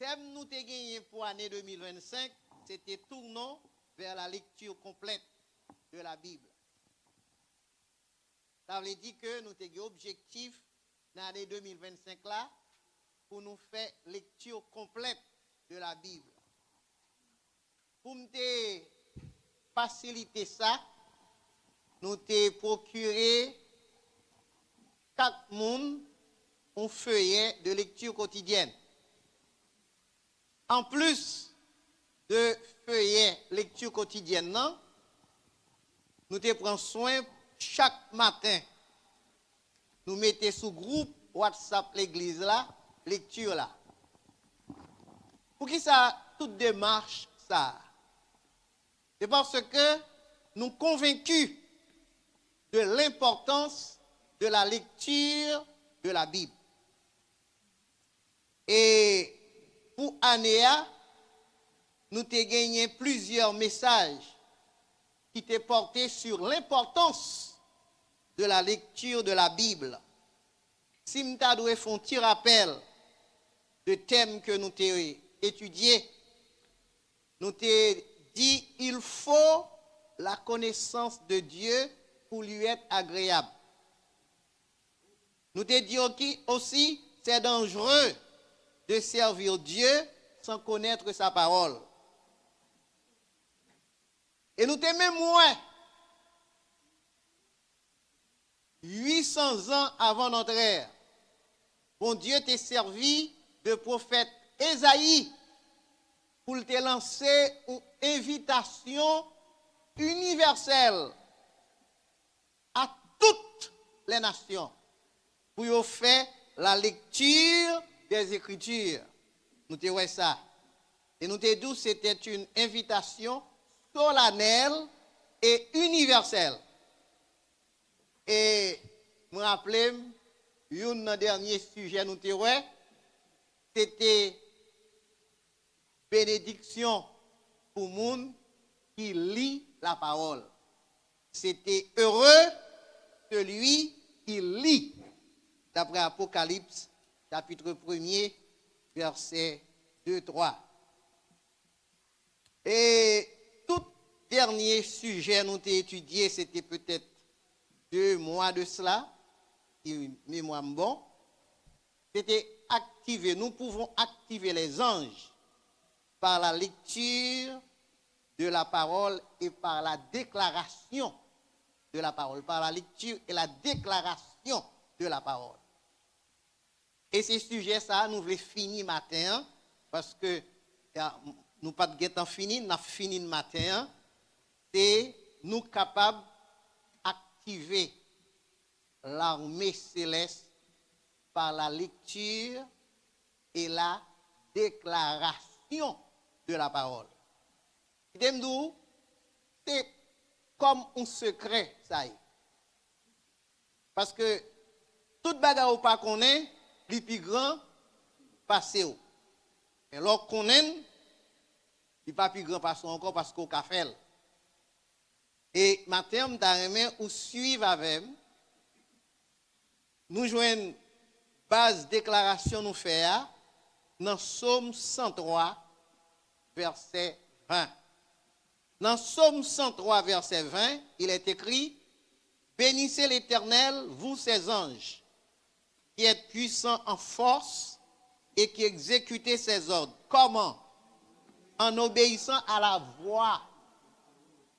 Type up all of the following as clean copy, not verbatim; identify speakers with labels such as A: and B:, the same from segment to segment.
A: thème nous t'ai gagné pour l'année 2025, c'était tournons vers la lecture complète de la Bible. Ça veut dire que nous avons objectif dans l'année 2025 là pour nous faire lecture complète de la Bible. Pour nous faciliter ça, nous avons procuré chaque monde un feuillet de lecture quotidienne. En plus de feuillet lecture quotidienne, non, nous te prenons soin chaque matin. Nous mettons sous groupe WhatsApp l'église là, lecture là. Pour qui ça, toute démarche ça? C'est parce que nous sommes convaincus de l'importance de la lecture de la Bible. Et pour Anéa, nous avons gagné plusieurs messages qui étaient portés sur l'importance de la lecture de la Bible. Si nous avons fait un petit rappel de thèmes que nous avons étudiés, nous avons dit il faut la connaissance de Dieu pour lui être agréable. Nous avons dit aussi c'est dangereux de servir Dieu sans connaître sa parole. Et nous avons même moins 800 ans avant notre ère. Bon Dieu t'a servi de prophète Ésaïe pour te lancer une invitation universelle à toutes les nations pour faire la lecture des Écritures. Nous te voyons ça. Et nous te dit que c'était une invitation solennelle et universelle. Et je me rappelle, un dernier sujet, nous te voyons, c'était bénédiction pour le monde qui lit la parole. C'était heureux celui qui lit, d'après Apocalypse, chapitre 1er, verset 2-3. Et tout dernier sujet nous avons étudié, c'était peut-être 2 mois de cela, si mémoire bon, c'était activer, nous pouvons activer les anges par la lecture de la parole et par la déclaration de la parole, par la lecture et la déclaration de la parole. Et ces sujets, ça, nous voulons finir matin, parce que nous pas de temps fini, nous avons fini le matin, c'est nous capables d'activer l'armée céleste par la lecture et la déclaration de la parole. C'est comme un secret, ça y est. Parce que toute bagarre ou pas qu'on est, les plus grands passé. Et alors qu'on est, les pas plus grands passent encore parce qu'on a fait. Et matin, je t'aimerais ou suivre avec nous joignons base déclaration nous faire dans Psaume 103 verset 20. Dans Psaume 103 verset 20, il est écrit: bénissez l'Éternel, vous ses anges, qui êtes puissants en force et qui exécutez ses ordres. Comment? En obéissant à la voix.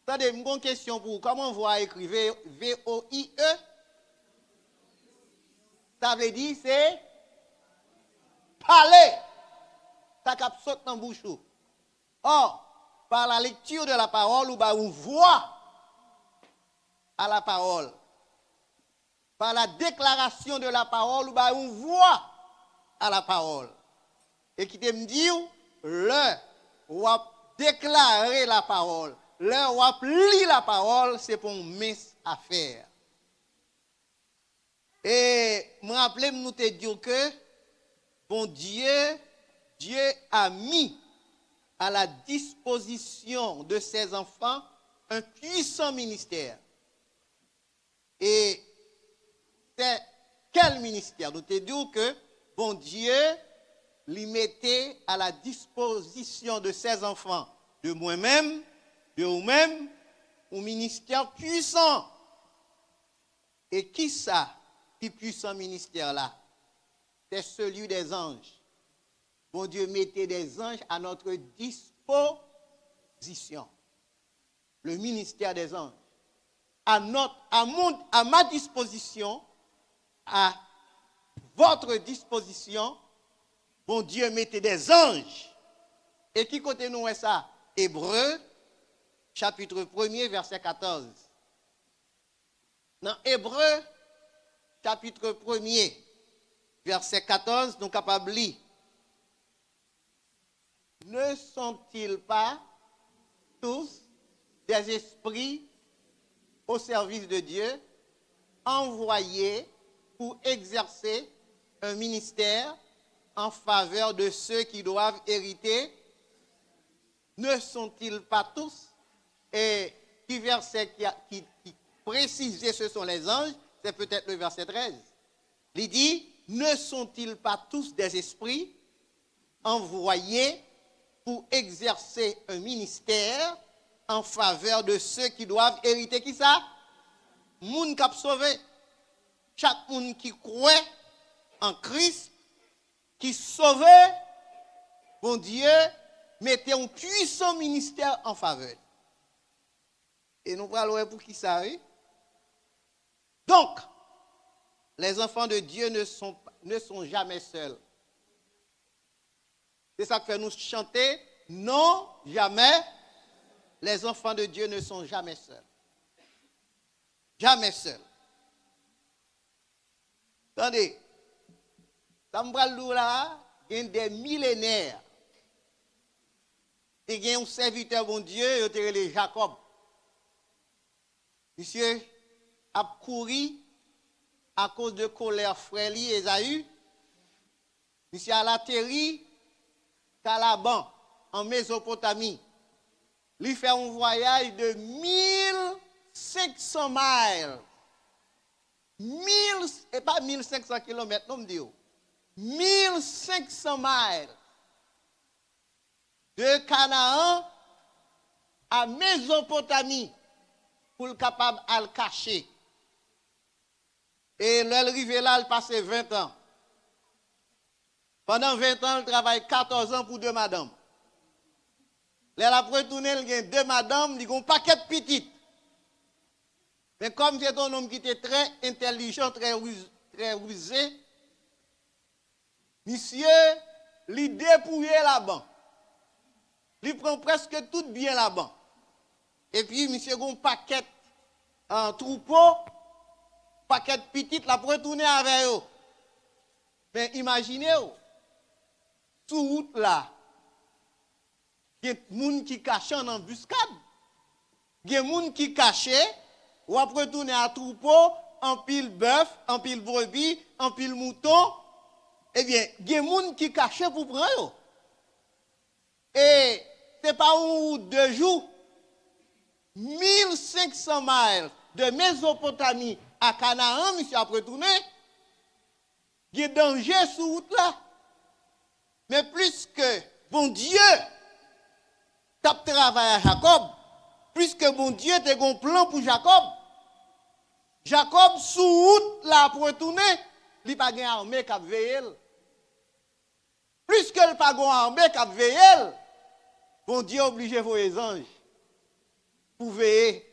A: Attendez, une bonne question pour vous. Comment voix écrit? V-O-I-E? Ça veut dire c'est parler. Ça cap saute dans la bouche. Or, par la lecture de la parole, ou on voit à la parole. Par la déclaration de la parole, ou on voit à la parole. Et qui te me dit, le ou déclarer la parole, le ou lire la parole, c'est pour une mince affaire. Et je me rappelle, nous te dit que, bon Dieu a mis à la disposition de ses enfants un puissant ministère. Et c'est quel ministère? Nous te dit que, bon Dieu lui mettait à la disposition de ses enfants, de moi-même, de vous-même, un ministère puissant. Et qui ça, qui puissant ministère là? C'est celui des anges. Bon Dieu mettait des anges à notre disposition. Le ministère des anges. À ma disposition, à votre disposition, bon Dieu mettait des anges. Et qui côté nous est ça? Hébreux, chapitre 1er, verset 14. Dans Hébreux, chapitre 1er, verset 14, nous sommes capables de lire. Ne sont-ils pas tous des esprits au service de Dieu, envoyés pour exercer un ministère en faveur de ceux qui doivent hériter? Ne sont-ils pas tous? Et qui verset qui précisait ce sont les anges, c'est peut-être le verset 13. Il dit, ne sont-ils pas tous des esprits envoyés pour exercer un ministère en faveur de ceux qui doivent hériter qui ça? Moun k'ap sauvé. Chaque monde qui croit en Christ, qui sauvé, bon Dieu, mettez un puissant ministère en faveur. Et nous parlons pour qui ça, oui? Donc, les enfants de Dieu ne sont jamais seuls. C'est ça que fait nous chanter. Non, jamais. Les enfants de Dieu ne sont jamais seuls. Jamais seuls. Attendez. Tambralou là, il y a des millénaires. Il y a un serviteur bon Dieu, il y a Jacob. Monsieur a couru à cause de colère frère Esaü. Monsieur a atterri Calaban, en Mésopotamie. Il fait un voyage de 1500 miles. Et pas 1500 km, non, me dit. 1500 miles. De Canaan à Mésopotamie pour le capable à le cacher. Et l'arrivée là, il passe 20 ans. Pendant 20 ans, il travaille 14 ans pour deux madames. Là, après retourner, il y a deux madames, il y a un paquet de petites. Mais comme c'est un homme qui était très intelligent, très rusé, monsieur, il dépouille là-bas. Il prend presque tout bien là-bas. Et puis, monsieur, il y a un paquet en troupeau, paquet de petites, là, pour retourner avec eux. Mais imaginez-vous, sous route là, il y a des gens qui cachent en embuscade. Il y a des gens qui cachent, ou après retourner à troupeau, en pile bœuf, en pile brebis, en pile mouton. Eh bien, il y a des gens qui cachent pour prendre. Et ce n'est pas un ou deux jours. 1500 miles de Mésopotamie à Canaan, monsieur, après retourner. Il y a danger sur route là. Mais plus que bon Dieu t'a travaillé à Jacob, plus que bon Dieu t'a un plan pour Jacob. Jacob sous route là pour retourner, il n'a pas une armée qui a veillé. Plus que il n'a pas une armée qui a veillé, bon Dieu est obligé de voir les anges pour veiller.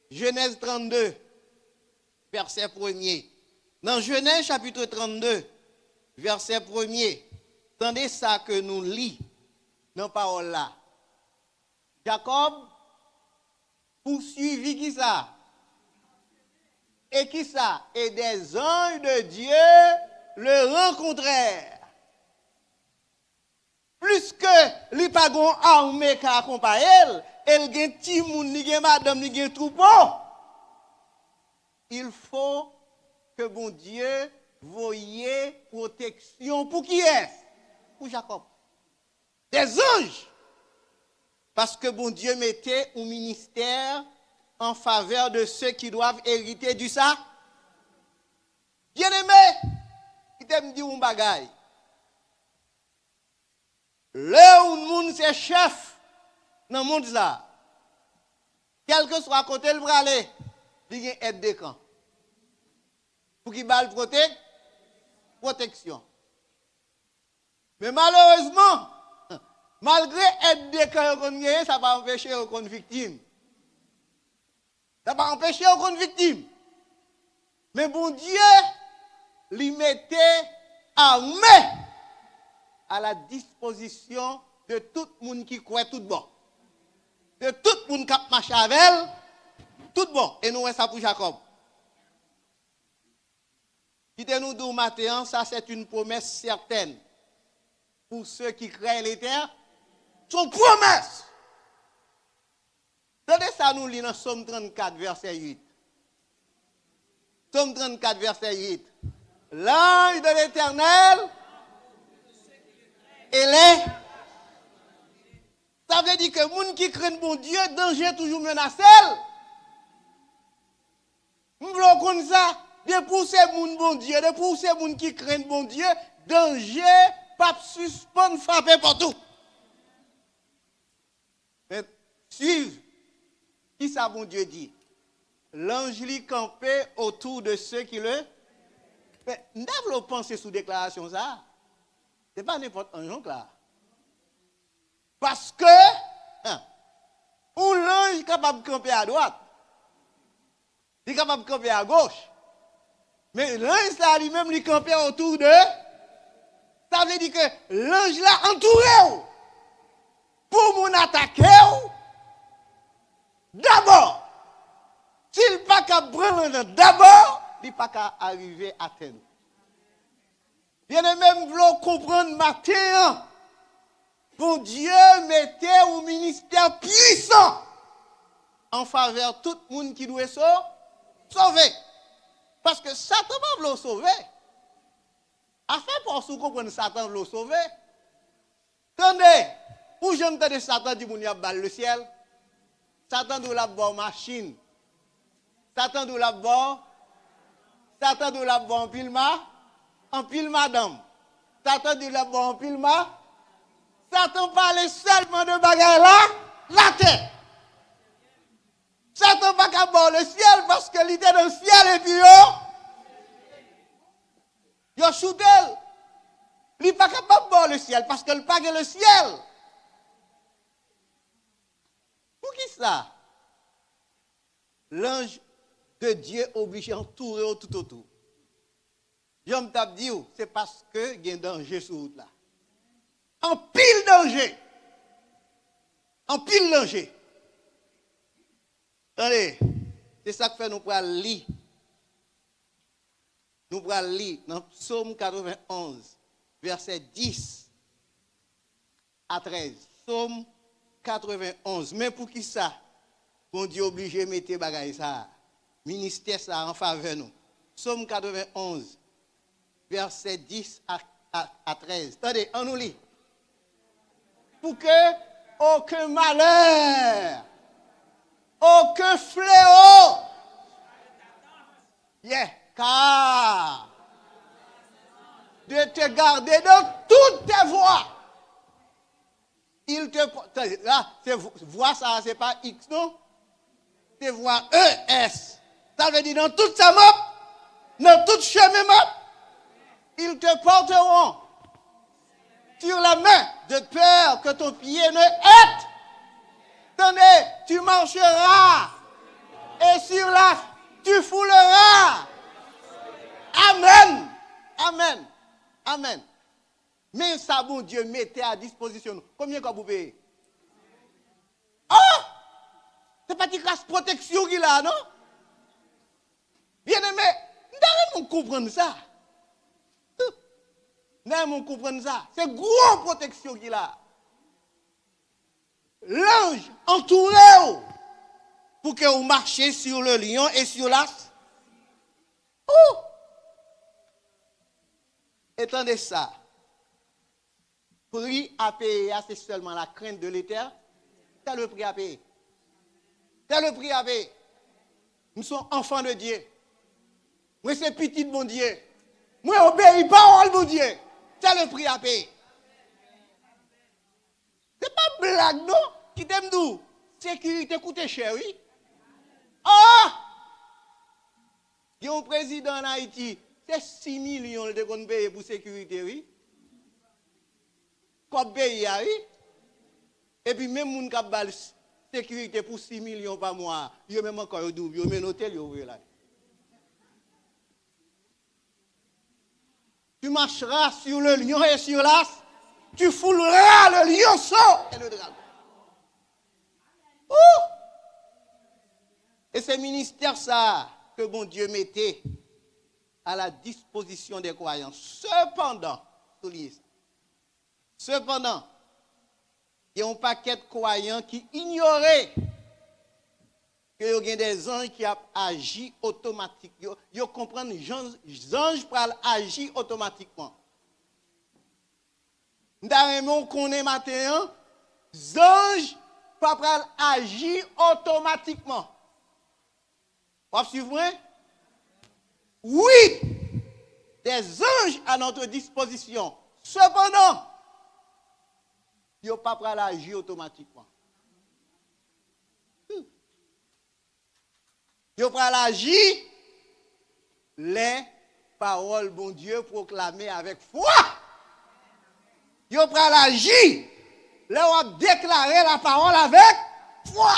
A: Genèse 32, verset 1er. Dans Genèse chapitre 32, verset 1er, attendez ça que nous lisons dans la parole là. Jacob poursuivit qui ça? Et qui ça? Et des anges de Dieu le rencontrèrent. Plus que les pagons armés qui accompagnent elle gen ti moun, ni gen madame, ni gen troupeau. Il faut que bon Dieu voie protection pour qui est? Pour Jacob. Des anges. Parce que bon Dieu mettait un ministère en faveur de ceux qui doivent hériter du ça. Bien-aimé, il t'aime dire un bagaille. Le ou moun c'est chef dans le monde là. Quel que soit côté le bralé, il y a aide de camp. Pour qu'il balle protection. Mais malheureusement, malgré aide de camp qu'on gagne, ça va pas empêcher aucune victime. Ça va pas empêcher aucune victime. Mais bon Dieu, lui mettait armé à la disposition de tout le monde qui croit tout bon. De tout le monde qui marche avec elle, tout bon. Et nous, ça pour Jacob. Quittez nous d'où matin, ça c'est une promesse certaine. Pour ceux qui craignent l'Éternel, c'est une promesse. Regardez ça, nous lisons dans Somme 34, verset 8. Somme 34, verset 8. L'ange de l'Éternel, et les. Ça veut dire que les gens qui craignent bon Dieu, danger toujours menacé. Nous voulons comme ça, de pousser les gens bon Dieu, de pousser les gens qui craignent bon Dieu, danger, pas suspendre, frapper partout. Mais suivez, qui ça bon Dieu dit? L'ange lui campait autour de ceux qui le. Mais nous devons penser sous déclaration ça. Ce n'est pas n'importe un là. Parce que, l'ange est capable de camper à droite. Il est capable de camper à gauche. Mais l'ange là lui-même lui camper autour de. Ça veut dire que l'ange là entouré. Pour mon attaquer. D'abord, s'il n'est pas qu'à prendre d'abord, il n'est pas qu'à arriver à terre. Bien même vouloir comprendre matin. Bon Dieu mettait au ministère puissant en faveur de tout le monde qui doit sauver. Parce que Satan va le sauver. Afin pour vous comprendre Satan veut le sauver. Attendez, où j'entends Satan dit qu'il y a balle le ciel. Satan doit la bonne machine. Satan doit la bonne. Satan doit la bonne en pile madame. Satan doit la bonne en pile Satan parle seulement de bagaille là, la terre. Satan pas qu'à bord le ciel parce que il était dans le ciel et puis yo soudel. Il pas capable bord le ciel parce qu'il pas le ciel. Pour qui ça? L'ange de Dieu obligé à entourer tout autour. Je me dit, c'est parce que il y a un danger sur route là. En pile danger. En pile danger. Allez, c'est ça que fait nous pour lire. Nous pour lire dans Psaume 91, verset 10 à 13. Psaume 91. Mais pour qui ça? Bon Dieu obligé de mettre bagaille ça. Ministère ça en faveur nous. Psaume 91, verset 10 à 13. Attendez, on nous lit. Pour que aucun malheur, aucun fléau, car de te garder dans toutes tes voies. Il te là, voix ça, c'est pas X, non? C'est voix ES. Ça veut dire dans toute sa map, dans tout chemin map, ils te porteront sur la main de peur que ton pied ne hête. Tenez, tu marcheras et sur la tu fouleras. Amen. Amen. Amen. Mais ça, bon Dieu, mettez à disposition. Combien vous payez? Oh! C'est pas une classe protection qu'il a, non? Bien aimé, nous devons comprendre ça. Nous devons comprendre ça. C'est une grosse protection qu'il a. L'ange entouré pour que vous marchiez sur le lion et sur l'as. Oh! Étendez ça. Prix à payer, c'est seulement la crainte de l'Éternel. C'est le prix à payer. C'est le prix à payer. Nous sommes enfants de Dieu. Moi, c'est petit de mon Dieu. Moi, obéis pas au bon Dieu. C'est le prix à payer. blague, non? Qui t'aime d'où? Sécurité coûte cher, oui. Ah! Il y a un président en Haïti, c'est 6 millions de qu'on paye pour sécurité, oui. Qu'on paye, oui. Et puis même moun qui a sécurité pour 6 millions par mois, il y a même encore double, il y a même un hôtel, il y a là. Tu marcheras sur le lion et sur l'as, tu fouleras le lionceau et le dragon. Et c'est ministère ça que bon Dieu mettait à la disposition des croyants. Cependant, il y a un paquet de croyants qui ignoraient que il y a des anges qui ont agi automatiquement. Ils comprennent que les anges peuvent agir automatiquement. Nous connaissons maintenant, les anges peuvent agir automatiquement. Vous suivez? Oui, des anges à notre disposition. Cependant, ils ne peuvent pas agir automatiquement. Ils peuvent agir les paroles, bon Dieu, proclamées avec foi. Ils peuvent agir, leur déclarer la parole avec foi.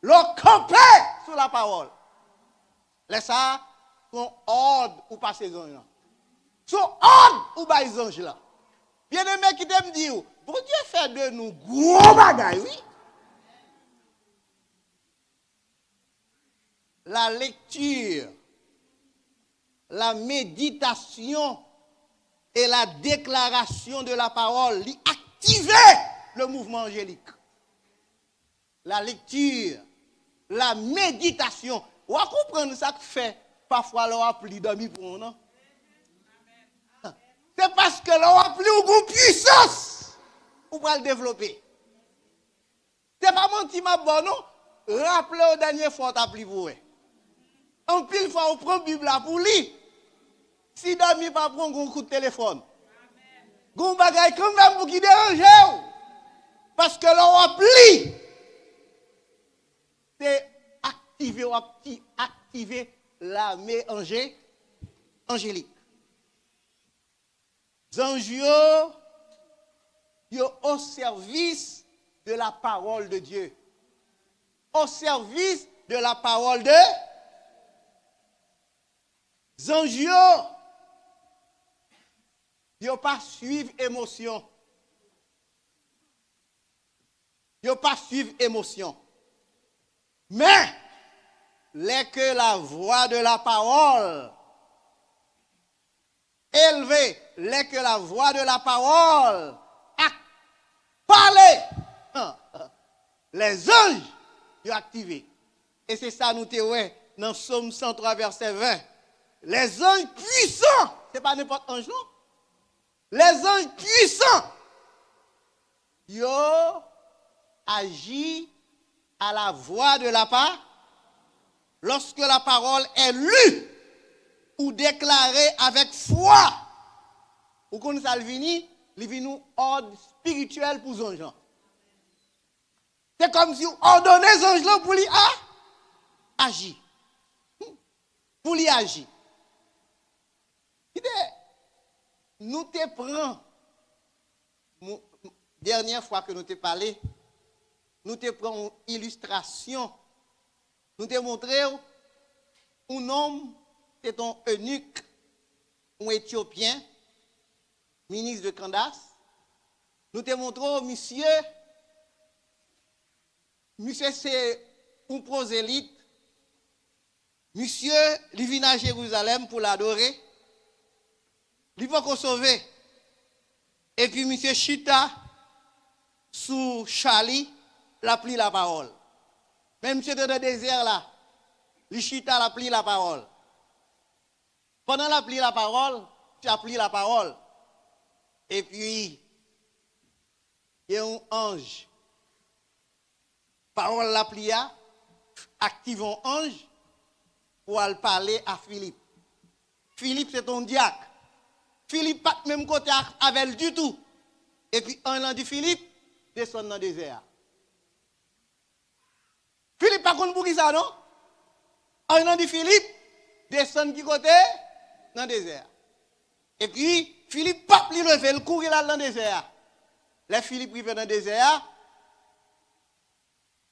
A: Leur camper sur la parole. Laisse ça, son ordre ou pas ces anges-là. Son ordre ou pas ces anges-là. Bien aimé qui t'aime dire, bon Dieu fait de nous gros bagailles, oui. La lecture, la méditation et la déclaration de la parole activer le mouvement angélique. La lecture, la méditation. Vous comprenez ça que fait parfois l'on appli d'amis pour nous, non? C'est parce que l'on appli une puissance pour le développer. C'est pas mon petit bon, non? Rappelez au dernier fois t'appli pour vous. En pile fois on prend la Bible pour lire. Si d'amis pas prendre un coup de téléphone. Gon bagay quand même pour qui dérange. Parce que l'on appli c'est activer l'armée angélique. Zanjio, au service de la parole de Dieu. Au service de la parole de Zanjio. Yo pas suivre émotion. Yo pas suivre émotion. Mais, les que la voix de la parole élevée, les que la voix de la parole a parlé, les anges sont activés. Et c'est ça nous te ouais dans Psaume 103 verset 20. Les anges puissants, c'est pas n'importe ange non. Les anges puissants, yo agit à la voix de la parole, lorsque la parole est lue ou déclarée avec foi, ou qu'on salvini, il vient nous ordre spirituel pour les gens. C'est comme si on ordonnait les anges pour lui agir. Pour lui agir. Nous te prenons, dernière fois que nous te parlé, nous te prenons une illustration. Nous te montrons un homme, c'est un eunuque, un Éthiopien, ministre de Candace. Nous te montrons, monsieur c'est un prosélyte. Monsieur, il vient à Jérusalem pour l'adorer. Il va qu'on sauve. Et puis, monsieur Chita, sous Charlie, l'a pris la parole. Même monsieur dans le désert là, le Chita l'a pris la parole. Pendant la pris la parole, tu as pris la parole. Et puis, il y a un ange. Parole la plia, activons ange pour aller parler à Philippe. Philippe, c'est ton diacre. Philippe, pas de même côté avec elle du tout. Et puis, un l'a dit Philippe, descend dans le désert. Philippe pas contre pour qui ça non? On a dit Philippe descend qui côté dans le désert. Et puis Philippe pas lui lever le courir là dans le désert. Les Philippe arrivé dans le désert.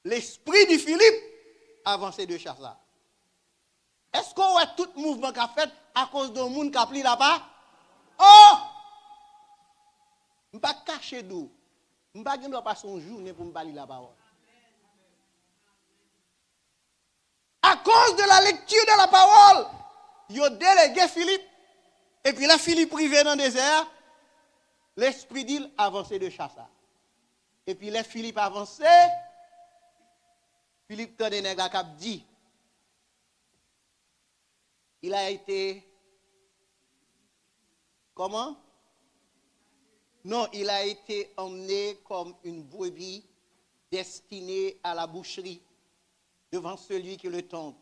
A: L'esprit de Philippe avancé de chasse là. Est-ce qu'on voit tout mouvement qu'a fait à cause d'un monde qui a pris là-bas? Oh! Je ne vais pas cacher d'où. Je ne vais pas passer une journée pour me parler la parole. À cause de la lecture de la parole, il a délégué Philippe. Et puis là, Philippe privé dans le désert. L'esprit d'île avancé de chasse. Et puis là, Philippe avancé. Philippe t'a dit. Il a été. Comment? Non, il a été emmené comme une brebis destinée à la boucherie devant celui qui le tente.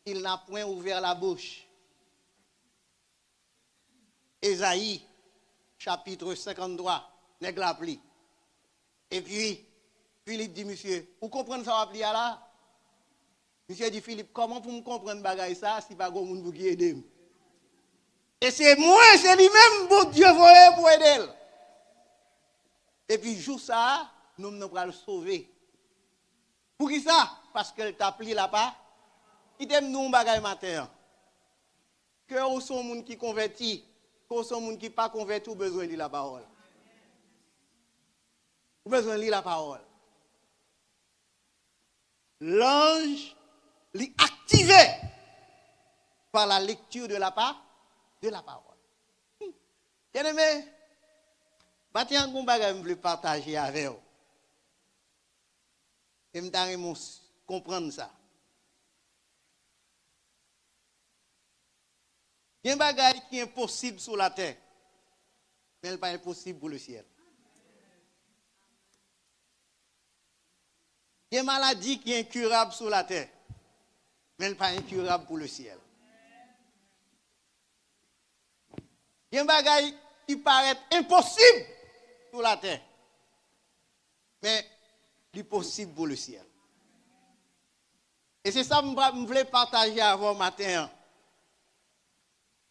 A: Il n'a point ouvert la bouche. Ésaïe, chapitre 53, nèg la pli. Et puis, Philippe dit, monsieur, vous comprenez ça va plier là? Monsieur dit, Philippe, comment pour me comprendre bagay ça si pas grand monde qui aider? Et c'est moi, c'est lui-même pour Dieu voyer pour aider. Et puis, jour ça, nous ne pouvons le sauver. Pour qui ça? Parce qu'elle t'a pris là-bas. Il t'aime nous bagay matin. Que vous sont monde qui converti, que vous sont monde qui pas converti, ou besoin de lire la parole. Ou besoin de lire la parole. L'ange l'est activé par la lecture de la parole. Bien aimé, maintenant, je veux partager avec vous. Et je veux comprendre ça. Il y a des choses qui sont impossibles sur la terre, mais elles ne sont pas impossibles pour le ciel. Il y a des maladies qui sont incurables sur la terre, mais elles ne sont pas incurables pour le ciel. Il y a des choses qui paraissent impossibles sur la terre, mais c'est possible pour le ciel. Et c'est ça que je voulais partager avant matin.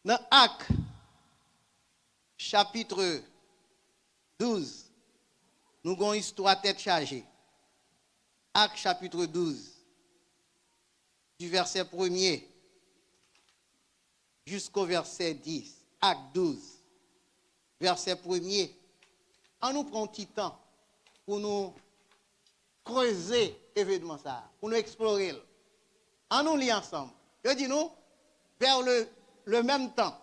A: Dans Actes, chapitre 12, nous avons une histoire tête chargée. Actes, chapitre 12, du verset 1er jusqu'au verset 10. Actes 12, verset 1er. On nous prend un petit temps pour nous creuser l'événement ça, pour nous explorer. On nous lit ensemble. Je dis nous, vers le même temps,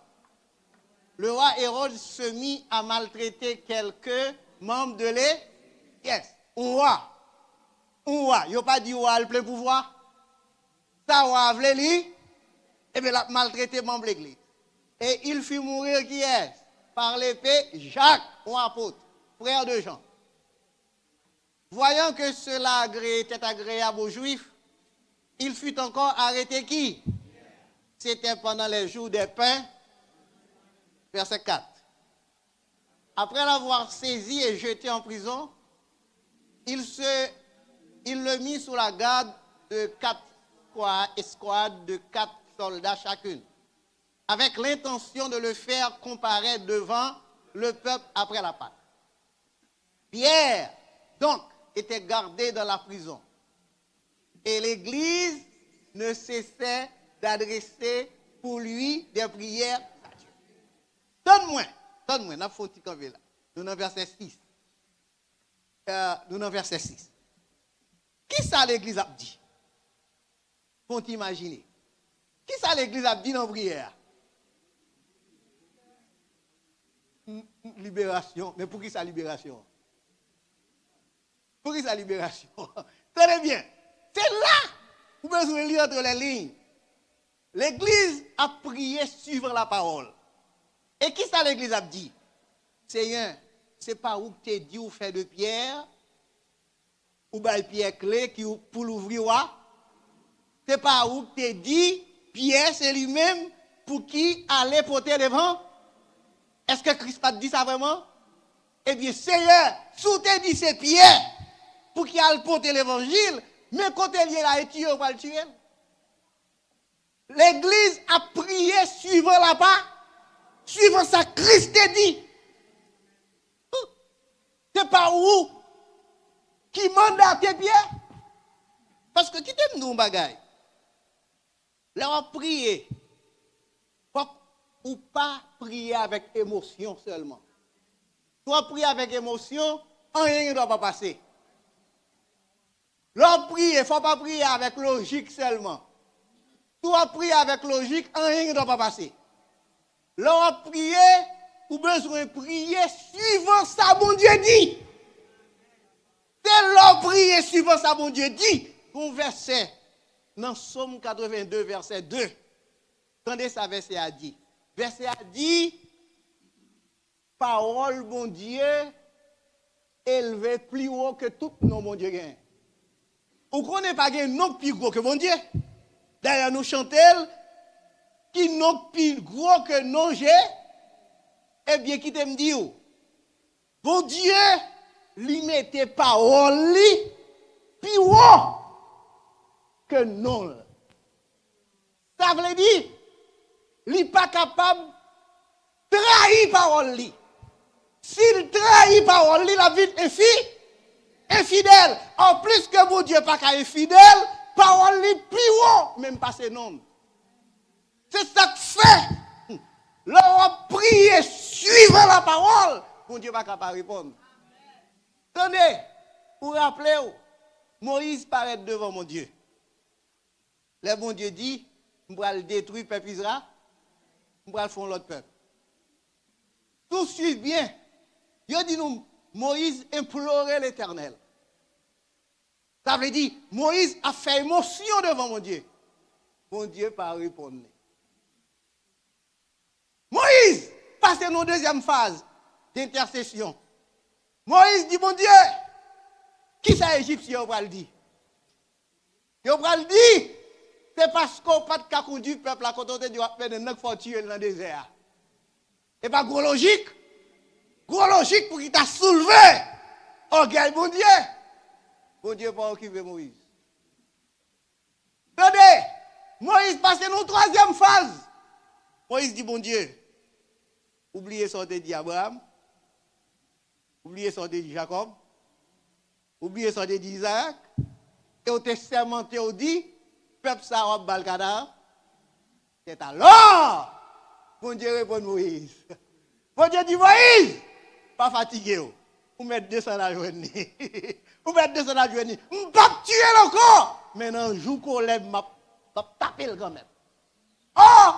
A: le roi Hérode se mit à maltraiter quelques membres de l'Église. Yes, un roi. Il n'y a pas dit roi le plein pouvoir. Ça, roi voulait lui, et bien, il a maltraité membre de l'Église. Et il fit mourir qui est? Par l'épée, Jacques, un apôtre, frère de Jean. Voyant que cela était agréable aux Juifs, il fut encore arrêté qui? C'était pendant les jours des pains, verset 4. Après l'avoir saisi et jeté en prison, il le mit sous la garde de 4 escouades de 4 soldats chacune, avec l'intention de le faire comparaître devant le peuple après la Pâque. Pierre, donc, était gardé dans la prison. Et l'Église ne cessait d'adresser pour lui des prières à Dieu. Donne-moi, n'a faut là. Nous dans verset 6. Nous dans verset 6. Qui ça l'Église a dit? Faut t'imaginer. Qui ça l'Église a dit dans la prière? Libération. Mais pour qui ça libération? Pour qui ça libération? Très bien. C'est là où vous besoin de lire entre les lignes. L'Église a prié suivre la parole. Et qui ça l'Église a dit? C'est pas où tu dit ou fait de pierre, ou bien pierre clé qui pour l'ouvrir. C'est pas où tu dit, Pierre c'est lui-même pour qui aller porter devant. Est-ce que Christ a dit ça vraiment? Eh bien, Seigneur, sous te dit c'est Pierre, pour qu'il aille porter l'évangile, mais quand il est là et tuer, on va le tuer. L'église a prié suivant la part, suivant sa Christ a dit. C'est pas où qui mandate tes pieds. Parce que qui t'aime nous bagaille? Là on prier. Ou pas prier avec émotion seulement. Toi prier avec émotion, rien ne doit pas passer. L'on prie, il ne faut pas prier avec logique seulement. Toi prier avec logique, rien ne doit pas passer. L'on prier, ou besoin de prier suivant ça, bon Dieu dit. C'est l'on prier suivant ça, bon Dieu dit. Bon verset, dans Somme 82, verset 2. Attendez ça, verset a dit. Verset a dit, parole, bon Dieu, élevé plus haut que tout nom, mon Dieu. Vous ne connaissez pas un nom plus gros que mon Dieu? D'ailleurs, nous chantons, qui nom plus gros que non j'ai, eh bien, qui te me dit, bon Dieu, lui mettait parole, plus haut que non. Ça veut dire, il n'est pas capable de trahir parole. S'il trahit parole, la vie est infidèle. En plus que mon Dieu n'est pas infidèle, parole plus haut, même pas ses noms. C'est ça que fait. L'on prie suivant la parole, mon Dieu n'est pas capable de répondre. Attendez, pour rappeler, Moïse paraît devant mon Dieu. Le bon Dieu dit, je vais le détruire, peuple Israël, je vais le faire l'autre peuple. Tout suit bien. Il dit nous, Moïse implorait l'Éternel. Ça veut dire, Moïse a fait émotion devant mon Dieu. Mon Dieu pas répondre. Moïse, passez nos deuxième phase d'intercession. Moïse dit, mon Dieu, qui ça Égyptien va le dire? Il va le dire, c'est parce qu'on n'a pas de conduire le peuple à côté de faire de 9 fois tuer dans le désert. Et pas gros logique. Gros logique pour qu'il t'a soulevé. Orgueil, bon Dieu. Bon Dieu pas occupé Moïse. Attendez, Moïse passe dans troisième phase. Moïse dit, bon Dieu, oubliez ce que dit Abraham, oubliez ce que dit Jacob, oubliez ce que dit Isaac, et au testament, on dit, peuple ça va balkada. C'est alors, bon Dieu répond Moïse. Bon Dieu dit, Moïse, pas fatigué. Vous mettez 200 à journée. Vous mettez 200 à journée. Je ne vais pas tuer encore. Maintenant, je joue qu'on lève, je vais taper quand même. Oh,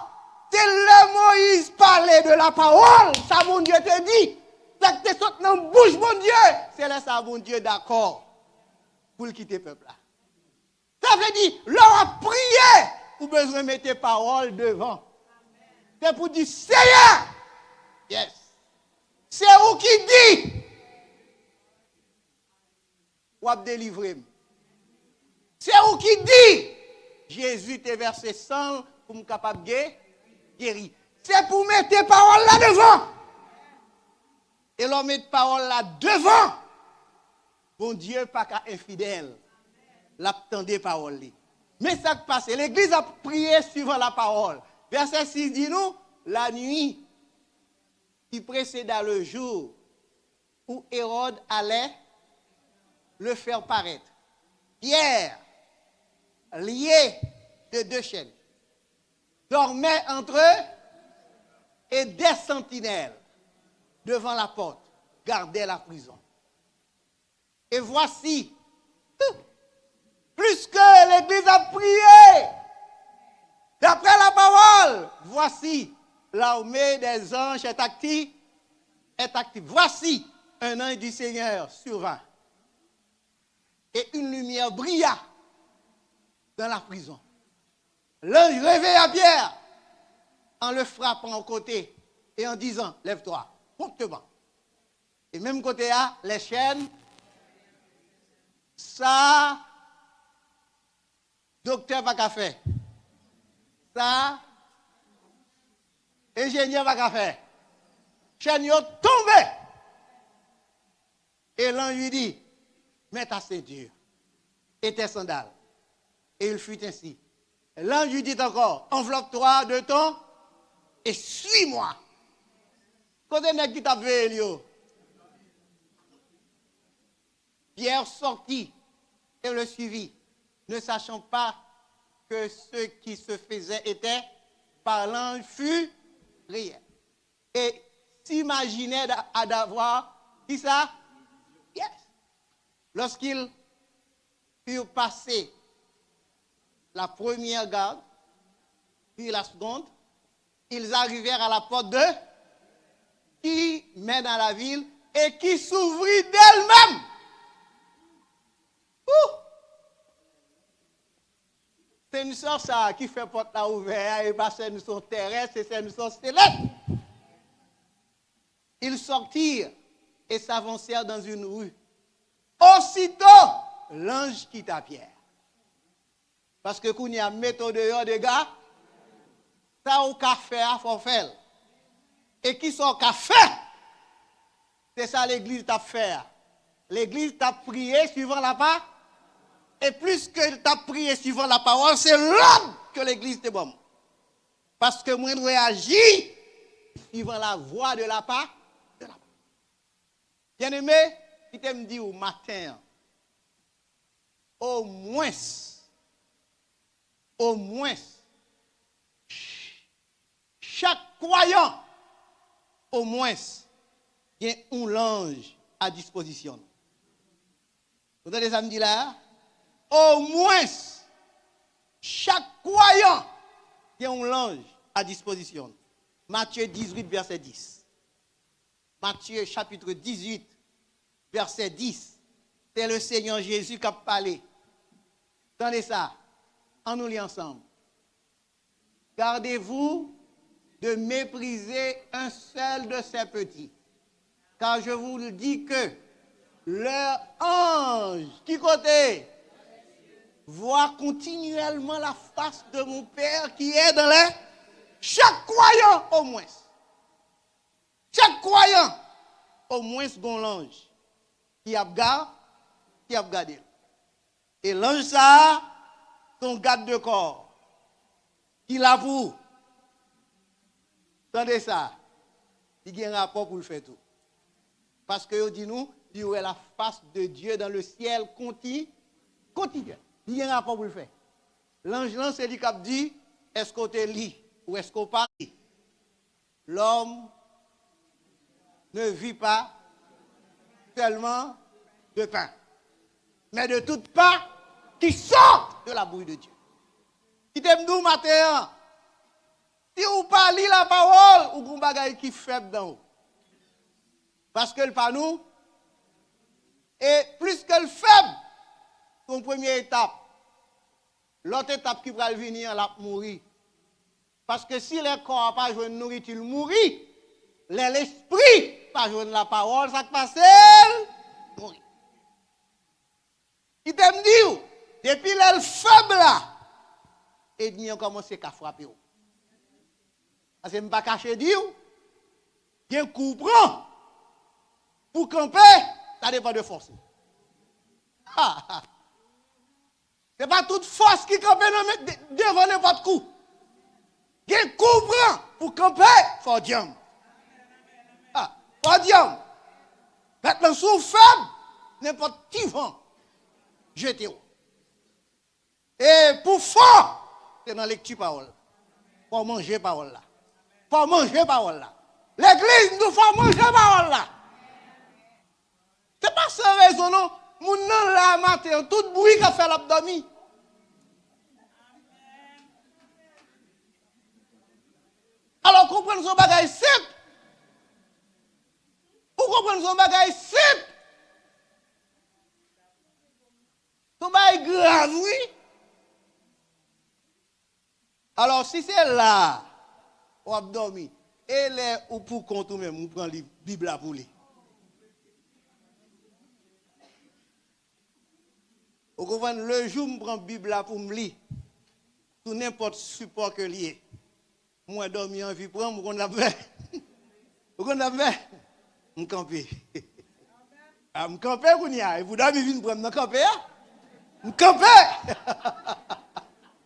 A: c'est le Moïse parlait de la parole. Ça, mon Dieu te dit. Ça que tu sautes dans la bouche, mon Dieu. C'est là, ça, mon Dieu, d'accord. Pour le quitter le peuple là. Ça veut dire, leur a prié. Vous besoin de mettre tes paroles devant. C'est pour dire, Seigneur. Yes. C'est où qui dit. Ou a délivré. C'est où qui dit. Jésus t'est versé sang pour me capable de guérir. C'est pour mettre tes paroles là devant. Et l'on met tes paroles là devant. Bon Dieu, pas qu'à infidèle. L'attendez parole. Mais ça qui passe, l'église a prié suivant la parole. Verset 6 dit nous, la nuit qui précéda le jour où Hérode allait le faire paraître. Pierre, lié de 2 chaînes, dormait entre eux et des sentinelles devant la porte gardaient la prison. Et voici, plus que l'église a prié, d'après la parole, voici, l'armée des anges est active. Voici, un ange du Seigneur survint. Et une lumière brilla dans la prison. L'ange réveilla Pierre en le frappant au côté et en disant, lève-toi, promptement. Et même côté là, les chaînes, ça, docteur va qu'à faire. Ça, ingénieur va qu'à faire. Chaîne yo tombé. Et l'ange lui dit, mets ta ceinture et tes sandales. Et il fut ainsi. L'ange lui dit encore, enveloppe-toi de ton et suis-moi. Quand on est qui t'a vu, Elio? Pierre sortit et le suivit, ne sachant pas que ce qui se faisait était par l'ange fut réel. Et s'imaginait d'avoir, qui ça? Yes. Lorsqu'ils furent passés la première garde, puis la seconde, ils arrivèrent à la porte de qui mène à la ville et qui s'ouvrit d'elle-même. C'est une sorte ça qui fait porte là ouverte et pas c'est une sorte terrestre, c'est une sorte céleste. Ils sortirent et s'avancèrent dans une rue. Aussitôt, l'ange quitta Pierre. Parce que quand il y a méthode de gars, ça au café à faut faire. Et qui sont café? C'est ça l'église t'a fait. L'église t'a prié suivant la parole. Et plus que t'a prié suivant la parole, c'est l'homme que l'église te bonne. Parce que moi, je réagis suivant la voix de la parole. Bien aimé, qui t'aime dit au matin, au moins, chaque croyant, au moins, il y a un ange à disposition. Vous entendez ça me dit là? Au moins, chaque croyant, il y a un ange à disposition. Matthieu 18, verset 10. Matthieu chapitre 18, verset 10. C'est le Seigneur Jésus qui a parlé. Attendez ça. On nous lit ensemble. Gardez-vous de mépriser un seul de ces petits. Car je vous le dis que leur ange, qui côté, voit continuellement la face de mon Père qui est dans les... Chaque croyant au moins. Chaque croyant au moins bon l'ange qui a gardé. Et l'ange ça, son garde de corps, qui l'a pour. Attendez ça. Il y a un rapport pour le faire tout. Parce que dit nous, il y aurait la face de Dieu dans le ciel continuel. Il y a un rapport pour le faire. L'ange c'est lui qui a dit, est-ce qu'on te lit ou est-ce qu'on parle? L'homme ne vit pas seulement de pain, mais de toute part qui sort de la bouche de Dieu. Qui t'aime nous matin, si vous parlez la parole, ou vous bagaille qui faible dans vous. Parce que le pas nous, et plus que le faible, son première étape, l'autre étape qui va venir, la mourir. Parce que si le corps n'a pas joué de nourriture, il mourit. L'esprit n'a pas joué de la parole, ça passe, il mourit. Il t'aime dit, depuis le faible là, et il a commencé à frapper. Parce que je ne pas cacher dire, il y a un coup prend. Pour camper, ça dépend de force. Ce n'est pas toute force qui campe devant n'importe coup. Il y a un coup prend pour camper, il faut dire. Faut dire. Maintenant, sous faible, n'importe qui vent, jetez-vous. Et pour fort, c'est dans la lecture parole. Pour manger parole là. Pour manger parole là. L'église nous faut manger parole là. C'est pas sans raison non. Mon nom là matin, tout bruit qu'a fait l'abdomen. Alors comprenez son bagage simple. Vous comprenez son bagage simple. Son bagage grave, oui. Alors si c'est là, ou abdomen, et les ou pour compte ou même, vous prenez la Bible là pour lui. Vous comprenez, le jour où je prends la Bible là pour me lire, tout n'importe support que lié. Moi, dormi en vie, prendre, je vais faire. Je vais camper.
B: Je campe, et vous devez venir prendre dans camper. Je campe.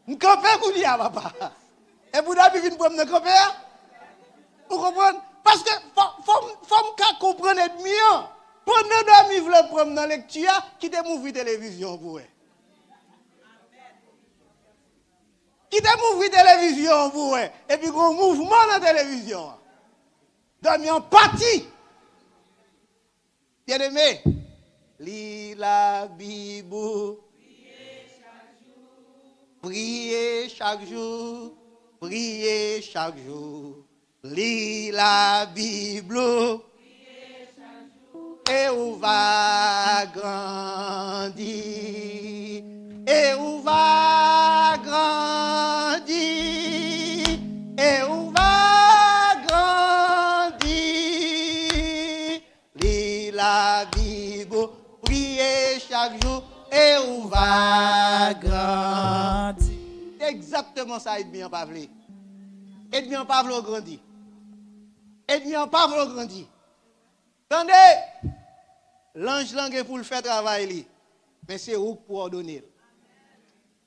B: Je campe, papa. Et vous devez venir prendre dans camper. Vous comprenez? Parce que faut comprendre mieux. Pendant que vous voulez prendre dans la lecture, qui te mouve télévision pour vous. Qui te mouve télévision pour vous. Et puis, un mouvement dans la télévision. Dormir en partie. Bien aimé, lis la Bible. Priez chaque jour. Priez chaque jour. Lis la Bible. Et où va grandir. Et où va grandir. Et où va grandir. Lis la Bible. Priez chaque jour. Et où va grandir. Exactement ça, Edmien Pavlé. Edmien Pavlé grandit. Edmien Pavlé grandit. Attendez, l'ange langue pour le faire travailler, mais c'est où pour ordonner.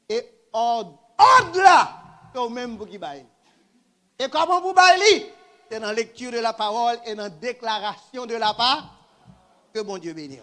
B: Et ordre là, c'est au même pour qui baille. Et comment vous baille? C'est dans la lecture de la parole et dans la déclaration de la part que bon Dieu bénisse.